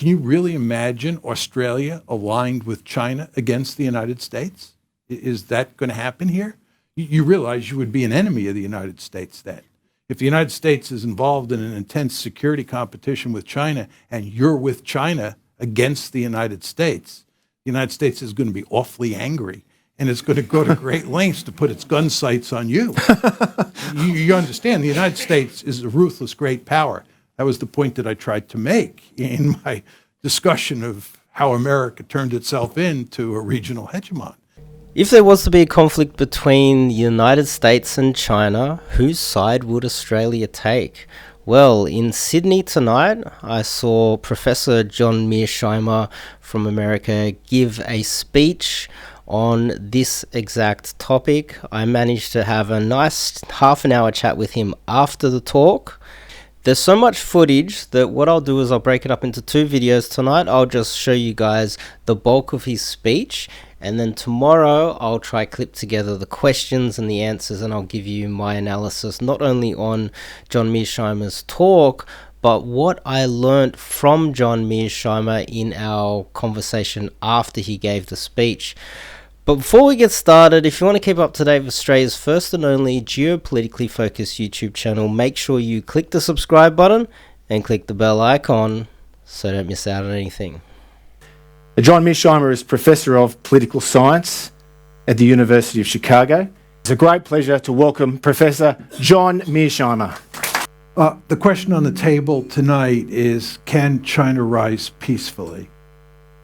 can you really imagine Australia aligned with China against the United States? Is that going to happen here? You realize you would be an enemy of the United States then. If the United States is involved in an intense security competition with China and you're with China against the United States is going to be awfully angry, and it's going to go to great lengths to put its gun sights on you. You understand, the United States is a ruthless great power. That was the point that I tried to make in my discussion of how America turned itself into a regional hegemon. If there was to be a conflict between the United States and China, whose side would Australia take? Well, in Sydney tonight, I saw Professor John Mearsheimer from America give a speech on this exact topic. I managed to have a nice half-an-hour chat with him after the talk. There's so much footage that what I'll do is I'll break it up into 2 videos tonight. I'll just show you guys the bulk of his speech, and then tomorrow I'll try clip together the questions and the answers, and I'll give you my analysis not only on John Mearsheimer's talk, but what I learnt from John Mearsheimer in our conversation after he gave the speech. But before we get started, if you want to keep up to date with Australia's first and only geopolitically focused YouTube channel, make sure you click the subscribe button and click the bell icon so don't miss out on anything. John Mearsheimer is Professor of Political Science at the University of Chicago. It's a great pleasure to welcome Professor John Mearsheimer. The question on the table tonight is, can China rise peacefully?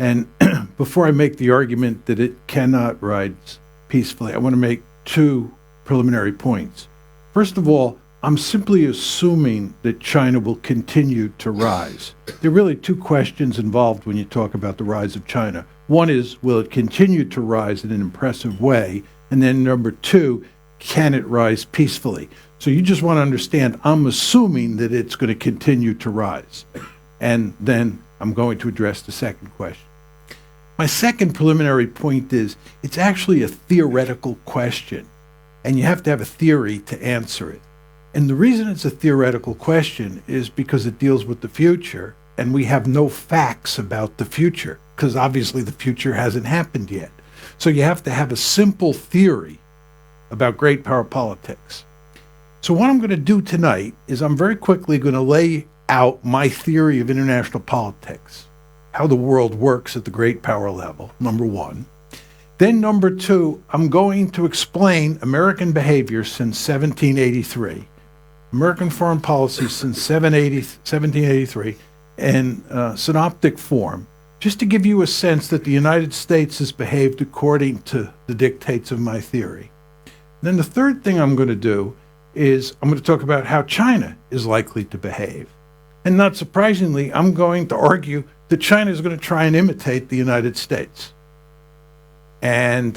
And before I make the argument that it cannot rise peacefully, I want to make 2 preliminary points. First of all, I'm simply assuming that China will continue to rise. There are really 2 questions involved when you talk about the rise of China. One is, will it continue to rise in an impressive way? And then number 2, can it rise peacefully? So you just want to understand, I'm assuming that it's going to continue to rise. And then I'm going to address the second question. My second preliminary point is, it's actually a theoretical question, and you have to have a theory to answer it. And the reason it's a theoretical question is because it deals with the future, and we have no facts about the future, because obviously the future hasn't happened yet. So you have to have a simple theory about great power politics. So what I'm going to do tonight is I'm very quickly going to lay out my theory of international politics, how the world works at the great power level, number 1. Then number 2, I'm going to explain American behavior since 1783, American foreign policy since 1783 in synoptic form, just to give you a sense that the United States has behaved according to the dictates of my theory. Then the third thing I'm going to do is I'm going to talk about how China is likely to behave. And not surprisingly, I'm going to argue that China is going to try and imitate the United States. And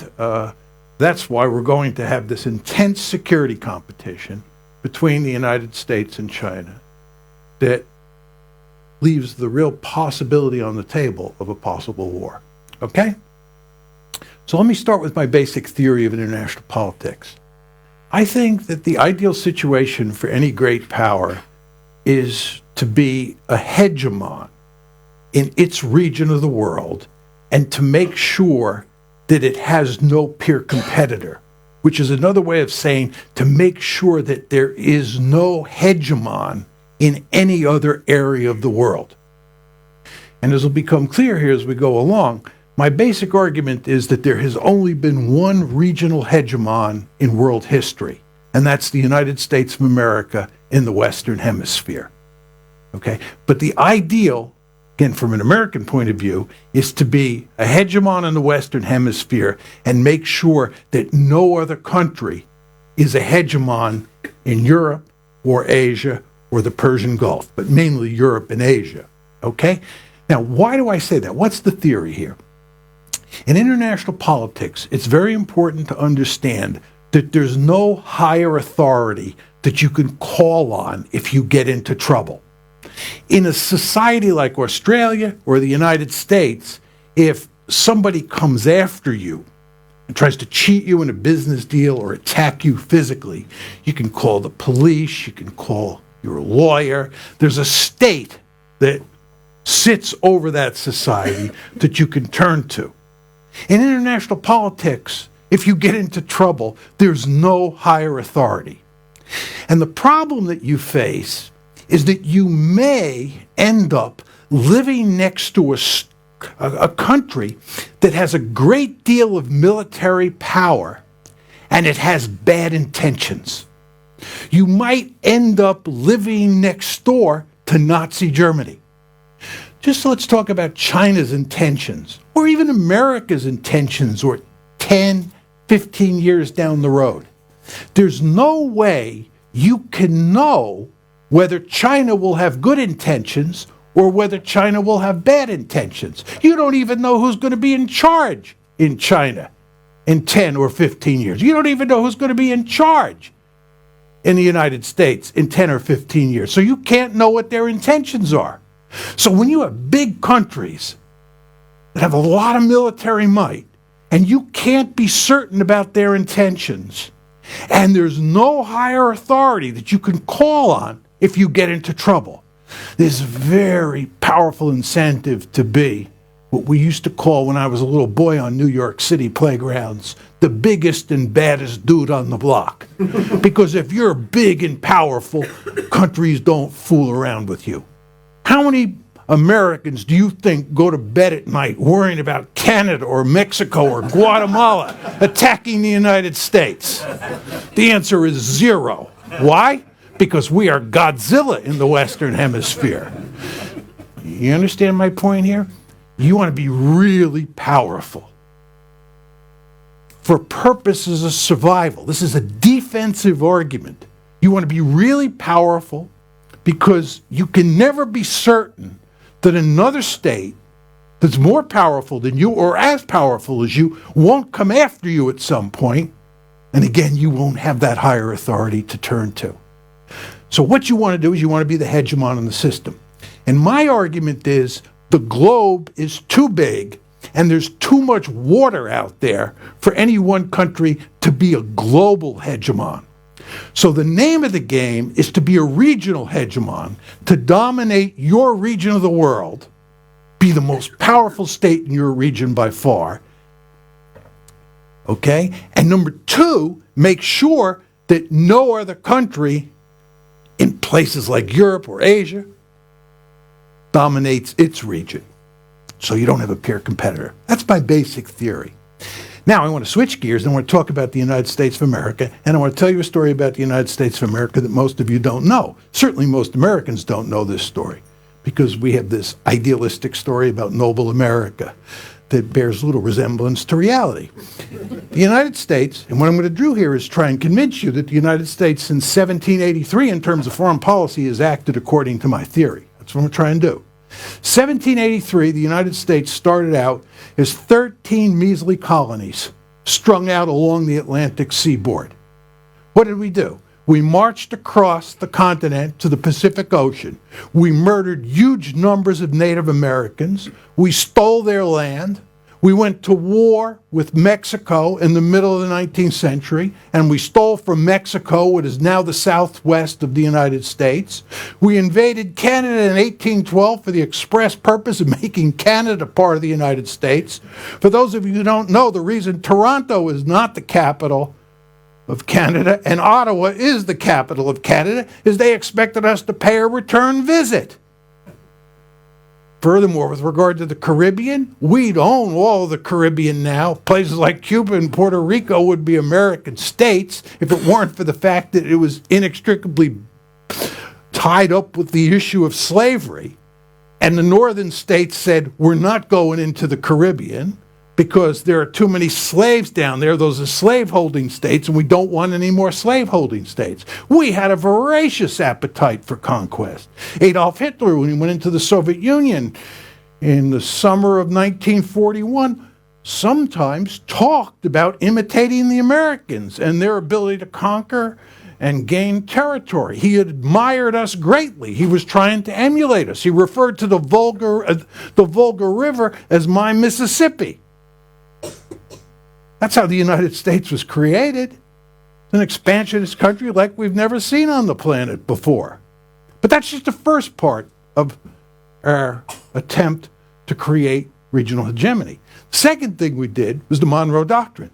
that's why we're going to have this intense security competition between the United States and China that leaves the real possibility on the table of a possible war. Okay? So let me start with my basic theory of international politics. I think that the ideal situation for any great power is to be a hegemon in its region of the world and to make sure that it has no peer competitor, which is another way of saying to make sure that there is no hegemon in any other area of the world. And as will become clear here as we go along, my basic argument is that there has only been one regional hegemon in world history, and that's the United States of America in the Western Hemisphere. Okay? But the ideal, again, from an American point of view, is to be a hegemon in the Western Hemisphere and make sure that no other country is a hegemon in Europe or Asia or the Persian Gulf, but mainly Europe and Asia. Okay? Now, why do I say that? What's the theory here? In international politics, it's very important to understand that there's no higher authority that you can call on if you get into trouble. In a society like Australia or the United States, if somebody comes after you and tries to cheat you in a business deal or attack you physically, you can call the police, you can call your lawyer. There's a state that sits over that society that you can turn to. In international politics, if you get into trouble, there's no higher authority. And the problem that you face is that you may end up living next to a country that has a great deal of military power and it has bad intentions. You might end up living next door to Nazi Germany. Just let's talk about China's intentions, or even America's intentions, or 10, 15 years down the road. There's no way you can know whether China will have good intentions or whether China will have bad intentions. You don't even know who's going to be in charge in China in 10 or 15 years. You don't even know who's going to be in charge in the United States in 10 or 15 years. So you can't know what their intentions are. So when you have big countries that have a lot of military might, and you can't be certain about their intentions, and there's no higher authority that you can call on if you get into trouble, there's a very powerful incentive to be what we used to call, when I was a little boy on New York City playgrounds, the biggest and baddest dude on the block. Because if you're big and powerful, countries don't fool around with you. How many Americans do you think go to bed at night worrying about Canada or Mexico or Guatemala attacking the United States? The answer is zero. Why? Because we are Godzilla in the Western Hemisphere. You understand my point here? You want to be really powerful for purposes of survival. This is a defensive argument. You want to be really powerful because you can never be certain that another state that's more powerful than you or as powerful as you won't come after you at some point, and again, you won't have that higher authority to turn to. So what you want to do is you want to be the hegemon in the system. And my argument is the globe is too big and there's too much water out there for any one country to be a global hegemon. So the name of the game is to be a regional hegemon, to dominate your region of the world, be the most powerful state in your region by far. Okay? And number two, make sure that no other country in places like Europe or Asia dominates its region. So you don't have a peer competitor. That's my basic theory. Now I want to switch gears and I want to talk about the United States of America, and I want to tell you a story about the United States of America that most of you don't know. Certainly most Americans don't know this story, because we have this idealistic story about noble America that bears little resemblance to reality. The United States, and what I'm going to do here is try and convince you that the United States since 1783 in terms of foreign policy has acted according to my theory. That's what I'm going to try and do. 1783, the United States started out as 13 measly colonies strung out along the Atlantic seaboard. What did we do? We marched across the continent to the Pacific Ocean. We murdered huge numbers of Native Americans. We stole their land. We went to war with Mexico in the middle of the 19th century, and we stole from Mexico what is now the southwest of the United States. We invaded Canada in 1812 for the express purpose of making Canada part of the United States. For those of you who don't know, the reason Toronto is not the capital of Canada and Ottawa is the capital of Canada is they expected us to pay a return visit. Furthermore, with regard to the Caribbean, we'd own all of the Caribbean now. Places like Cuba and Puerto Rico would be American states if it weren't for the fact that it was inextricably tied up with the issue of slavery. And the northern states said, we're not going into the Caribbean because there are too many slaves down there. Those are slave-holding states, and we don't want any more slave-holding states. We had a voracious appetite for conquest. Adolf Hitler, when he went into the Soviet Union in the summer of 1941, sometimes talked about imitating the Americans and their ability to conquer and gain territory. He admired us greatly. He was trying to emulate us. He referred to the Volga River as my Mississippi. That's how the United States was created. An expansionist country like we've never seen on the planet before. But that's just the first part of our attempt to create regional hegemony. The second thing we did was the Monroe Doctrine.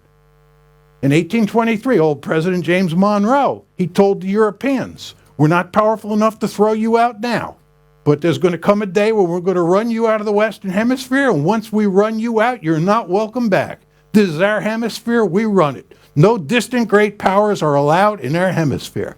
In 1823, old President James Monroe, he told the Europeans, we're not powerful enough to throw you out now, but there's going to come a day when we're going to run you out of the Western Hemisphere, and once we run you out, you're not welcome back. This is our hemisphere, we run it. No distant great powers are allowed in our hemisphere.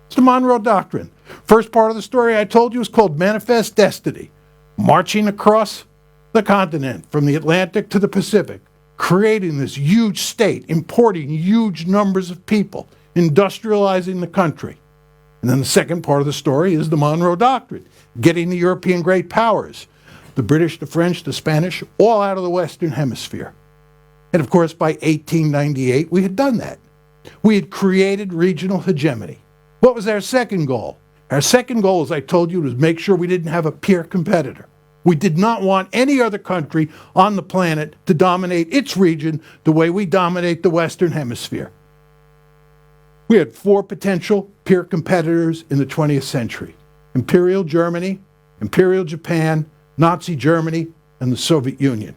It's the Monroe Doctrine. First part of the story I told you is called Manifest Destiny. Marching across the continent from the Atlantic to the Pacific, creating this huge state, importing huge numbers of people, industrializing the country. And then the second part of the story is the Monroe Doctrine, getting the European great powers, the British, the French, the Spanish, all out of the Western Hemisphere. And of course, by 1898, we had done that. We had created regional hegemony. What was our second goal? Our second goal, as I told you, was make sure we didn't have a peer competitor. We did not want any other country on the planet to dominate its region the way we dominate the Western Hemisphere. We had 4 potential peer competitors in the 20th century: Imperial Germany, Imperial Japan, Nazi Germany, and the Soviet Union.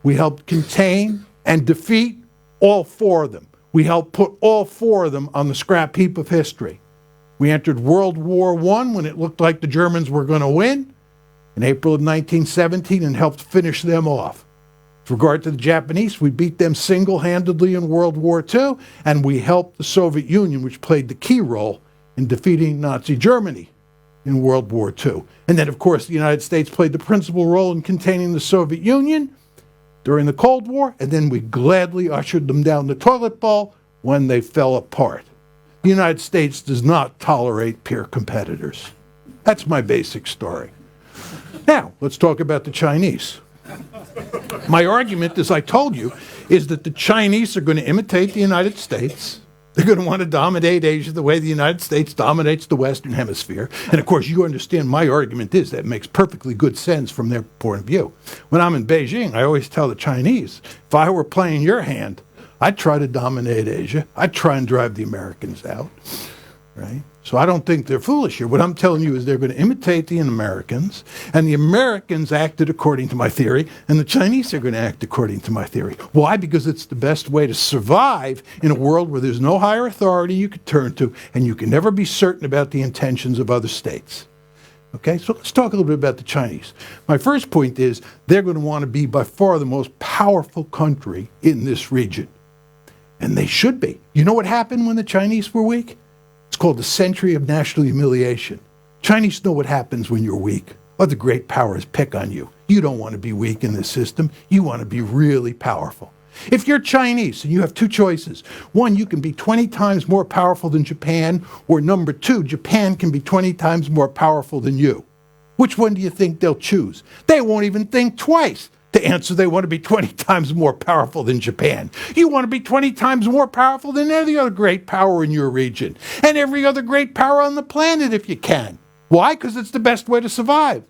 We helped contain and defeat all 4 of them. We helped put all 4 of them on the scrap heap of history. We entered World War I when it looked like the Germans were going to win in April of 1917 and helped finish them off. With regard to the Japanese, we beat them single-handedly in World War II, and we helped the Soviet Union, which played the key role in defeating Nazi Germany in World War II. And then, of course, the United States played the principal role in containing the Soviet Union during the Cold War, and then we gladly ushered them down the toilet bowl when they fell apart. The United States does not tolerate peer competitors. That's my basic story. Now, let's talk about the Chinese. My argument, as I told you, is that the Chinese are going to imitate the United States. They're going to want to dominate Asia the way the United States dominates the Western Hemisphere. And of course, you understand my argument is that makes perfectly good sense from their point of view. When I'm in Beijing, I always tell the Chinese, if I were playing your hand, I'd try to dominate Asia. I'd try and drive the Americans out, right? So I don't think they're foolish here. What I'm telling you is they're going to imitate the Americans, and the Americans acted according to my theory, and the Chinese are going to act according to my theory. Why? Because it's the best way to survive in a world where there's no higher authority you could turn to, and you can never be certain about the intentions of other states. Okay, so let's talk a little bit about the Chinese. My first point is they're going to want to be by far the most powerful country in this region. And they should be. You know what happened when the Chinese were weak? It's called the century of national humiliation. Chinese know what happens when you're weak. Other great powers pick on you. You don't want to be weak in this system. You want to be really powerful. If you're Chinese and you have 2 choices, one, you can be 20 times more powerful than Japan, or number 2, Japan can be 20 times more powerful than you. Which one do you think they'll choose? They won't even think twice to answer they want to be 20 times more powerful than Japan. You want to be 20 times more powerful than any other great power in your region, and every other great power on the planet if you can. Why? Because it's the best way to survive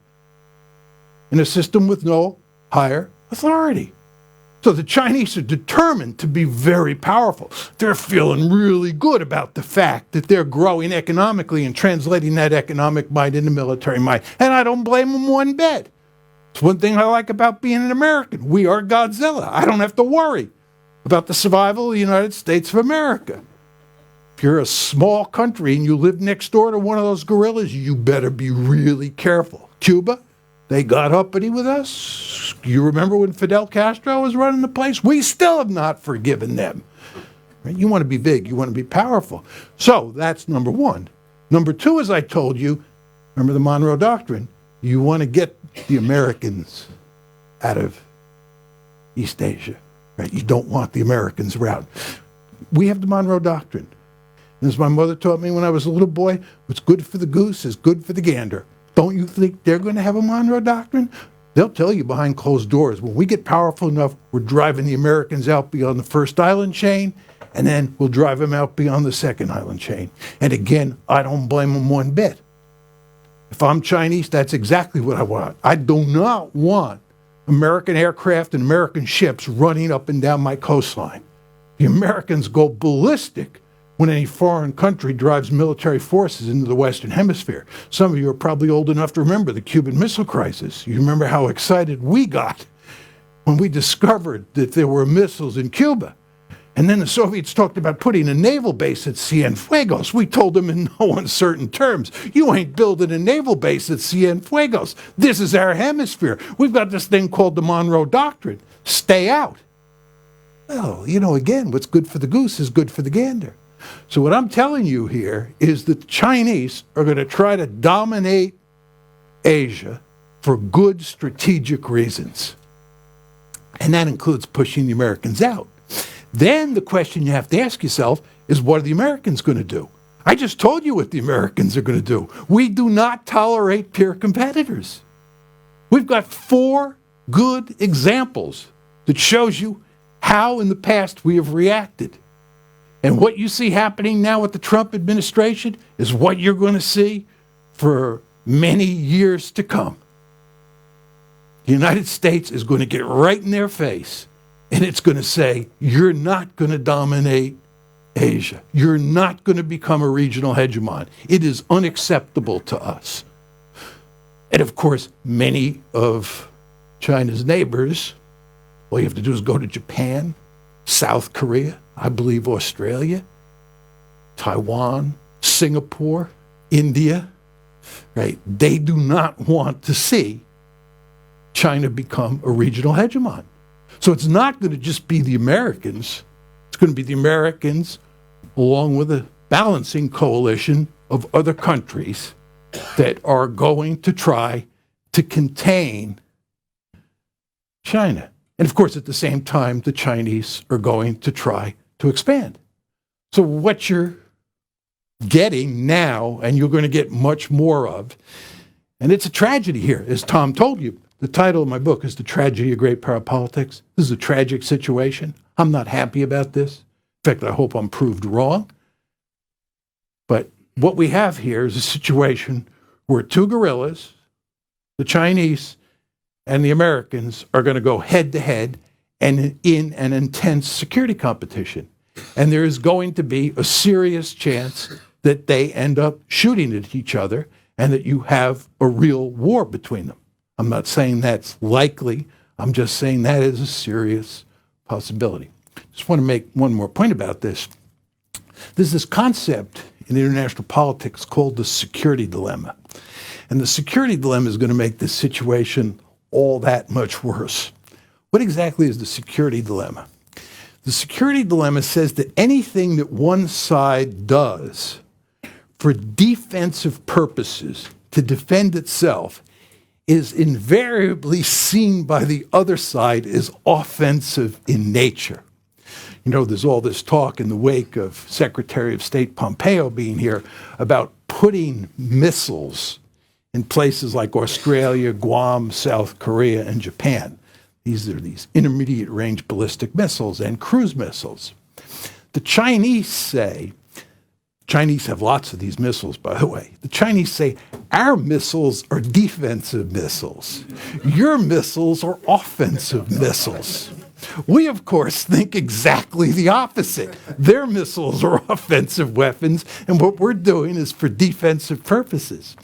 in a system with no higher authority. So the Chinese are determined to be very powerful. They're feeling really good about the fact that they're growing economically and translating that economic might into military might. And I don't blame them one bit. It's one thing I like about being an American. We are Godzilla. I don't have to worry about the survival of the United States of America. If you're a small country and you live next door to one of those gorillas, you better be really careful. Cuba, they got uppity with us. You remember when Fidel Castro was running the place? We still have not forgiven them. Right? You want to be big. You want to be powerful. So that's number 1. Number 2, as I told you, remember the Monroe Doctrine, you want to get the Americans out of East Asia. Right? You don't want the Americans around. We have the Monroe Doctrine. And as my mother taught me when I was a little boy, what's good for the goose is good for the gander. Don't you think they're going to have a Monroe Doctrine? They'll tell you behind closed doors, when we get powerful enough, we're driving the Americans out beyond the first island chain, and then we'll drive them out beyond the second island chain. And again, I don't blame them one bit. If I'm Chinese, that's exactly what I want. I do not want American aircraft and American ships running up and down my coastline. The Americans go ballistic when any foreign country drives military forces into the Western Hemisphere. Some of you are probably old enough to remember the Cuban Missile Crisis. You remember how excited we got when we discovered that there were missiles in Cuba. And then the Soviets talked about putting a naval base at Cienfuegos. We told them in no uncertain terms, you ain't building a naval base at Cienfuegos. This is our hemisphere. We've got this thing called the Monroe Doctrine. Stay out. Well, again, what's good for the goose is good for the gander. So what I'm telling you here is that the Chinese are going to try to dominate Asia for good strategic reasons. And that includes pushing the Americans out. Then the question you have to ask yourself is, what are the Americans going to do? I just told you what the Americans are going to do. We do not tolerate peer competitors. We've got 4 good examples that shows you how in the past we have reacted. And what you see happening now with the Trump administration is what you're going to see for many years to come. The United States is going to get right in their face, and it's going to say, you're not going to dominate Asia. You're not going to become a regional hegemon. It is unacceptable to us. And of course, many of China's neighbors, all you have to do is go to Japan, South Korea, I believe Australia, Taiwan, Singapore, India, right? They do not want to see China become a regional hegemon. So it's not going to just be the Americans. It's going to be the Americans along with a balancing coalition of other countries that are going to try to contain China. And of course, at the same time, the Chinese are going to try to expand. So what you're getting now, and you're going to get much more of, and it's a tragedy here, as Tom told you. The title of my book is The Tragedy of Great Power Politics. This is a tragic situation. I'm not happy about this. In fact, I hope I'm proved wrong. But what we have here is a situation where 2 gorillas, the Chinese and the Americans, are going to go head-to-head and in an intense security competition. And there is going to be a serious chance that they end up shooting at each other and that you have a real war between them. I'm not saying that's likely. I'm just saying that is a serious possibility. Just want to make one more point about this. There's this concept in international politics called the security dilemma. And the security dilemma is going to make this situation all that much worse. What exactly is the security dilemma? The security dilemma says that anything that one side does for defensive purposes to defend itself is invariably seen by the other side as offensive in nature. There's all this talk in the wake of Secretary of State Pompeo being here about putting missiles in places like Australia, Guam, South Korea, and Japan. These are these intermediate range ballistic missiles and cruise missiles. The Chinese have lots of these missiles, by the way. The Chinese say, our missiles are defensive missiles. Your missiles are offensive missiles. We, of course, think exactly the opposite. Their missiles are offensive weapons, and what we're doing is for defensive purposes.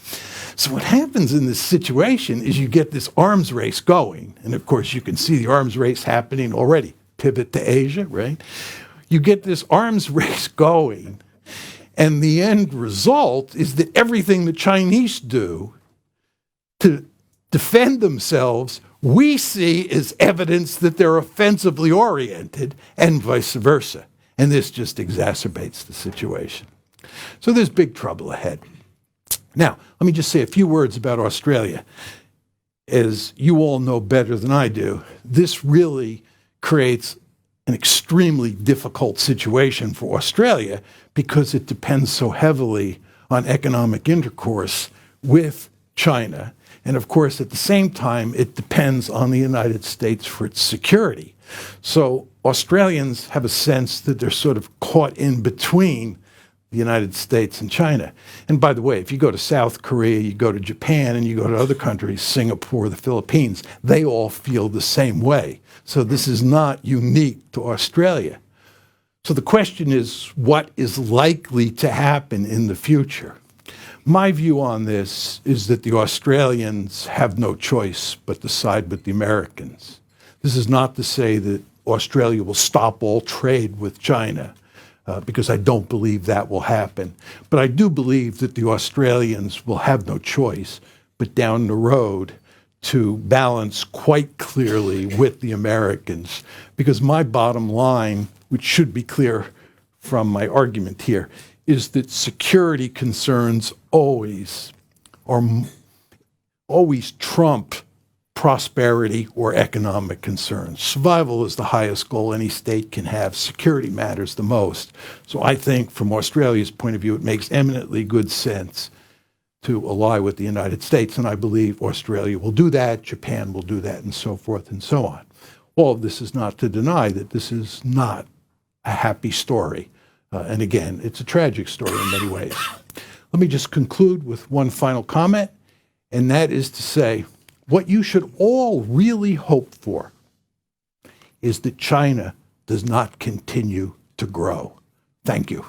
So what happens in this situation is you get this arms race going. And of course, you can see the arms race happening already. Pivot to Asia, right? You get this arms race going. And the end result is that everything the Chinese do to defend themselves, we see as evidence that they're offensively oriented, and vice versa. And this just exacerbates the situation. So there's big trouble ahead. Now, let me just say a few words about Australia. As you all know better than I do, this really creates an extremely difficult situation for Australia because it depends so heavily on economic intercourse with China. And of course, at the same time, it depends on the United States for its security. So Australians have a sense that they're sort of caught in between the United States and China. And by the way, if you go to South Korea, you go to Japan, and you go to other countries, Singapore, the Philippines, they all feel the same way. So this is not unique to Australia. So the question is, what is likely to happen in the future? My view on this is that the Australians have no choice but to side with the Americans. This is not to say that Australia will stop all trade with China, because I don't believe that will happen. But I do believe that the Australians will have no choice but down the road to balance quite clearly with the Americans, because my bottom line, which should be clear from my argument here, is that security concerns always trump prosperity or economic concerns. Survival is the highest goal any state can have. Security matters the most. So I think from Australia's point of view, it makes eminently good sense to ally with the United States, and I believe Australia will do that, Japan will do that, and so forth and so on. All of this is not to deny that this is not a happy story. And again, it's a tragic story in many ways. Let me just conclude with one final comment, and that is to say, what you should all really hope for is that China does not continue to grow. Thank you.